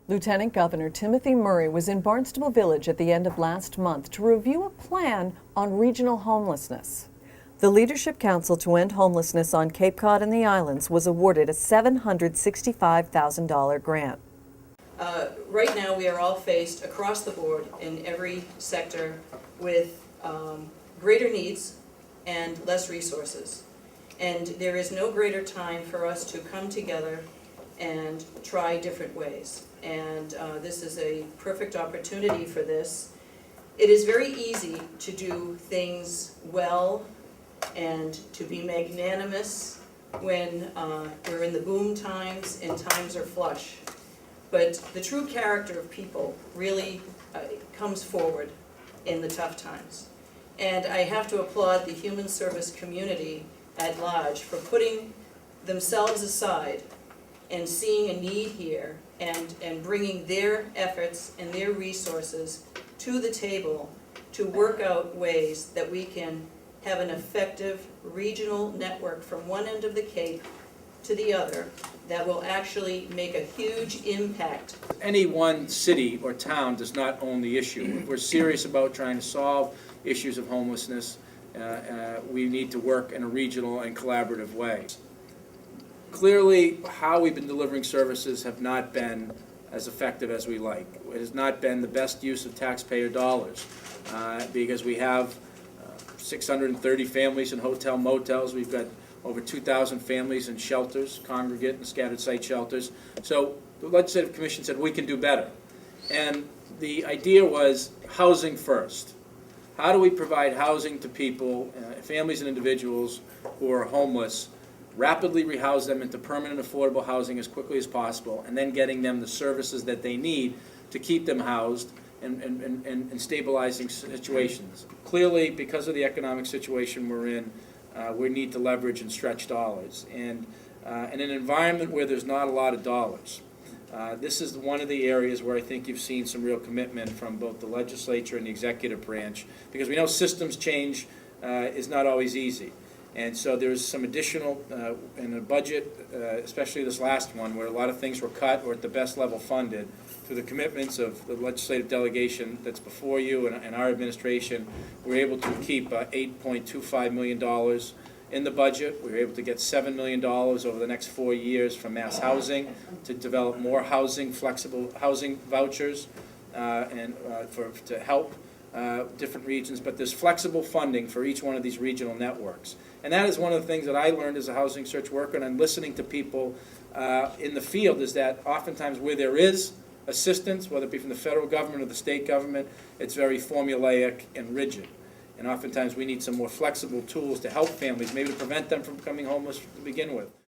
Lieutenant Governor Timothy Murray was in Barnstable Village at the end of last month to review a plan on regional homelessness. The Leadership Council to End Homelessness on Cape Cod and the Islands was awarded a $765,000 grant. Right now we are all faced across the board in every sector with greater needs and less resources. And there is no greater time for us to come together and try different ways. And this is a perfect opportunity for this. It is very easy to do things well and to be magnanimous when we're in the boom times and times are flush. But the true character of people really comes forward in the tough times. And I have to applaud the human service community at large for putting themselves aside and seeing a need here and bringing their efforts and their resources to the table to work out ways that we can have an effective regional network from one end of the Cape to the other that will actually make a huge impact. Any one city or town does not own the issue. If we're serious about trying to solve issues of homelessness, we need to work in a regional and collaborative way. Clearly, how we've been delivering services have not been as effective as we like. It has not been the best use of taxpayer dollars because we have 630 families in hotel motels. We've got over 2,000 families in shelters, congregate and scattered site shelters. So the Legislative Commission said we can do better. And the idea was housing first. How do we provide housing to people, families and individuals who are homeless, rapidly rehouse them into permanent affordable housing as quickly as possible, and then getting them the services that they need to keep them housed and stabilizing situations. Clearly, because of the economic situation we're in, we need to leverage and stretch dollars. And in an environment where there's not a lot of dollars, this is one of the areas where I think you've seen some real commitment from both the legislature and the executive branch, because we know systems change is not always easy. And so there's some additional in the budget, especially this last one, where a lot of things were cut or at the best level funded. Through the commitments of the legislative delegation that's before you and our administration, we were able to keep $8.25 million in the budget. We were able to get $7 million over the next 4 years from mass housing to develop more housing, flexible housing vouchers to help different regions, but there's flexible funding for each one of these regional networks. And that is one of the things that I learned as a housing search worker, and I'm listening to people in the field, is that oftentimes where there is assistance, whether it be from the federal government or the state government, it's very formulaic and rigid. And oftentimes we need some more flexible tools to help families, maybe to prevent them from becoming homeless to begin with.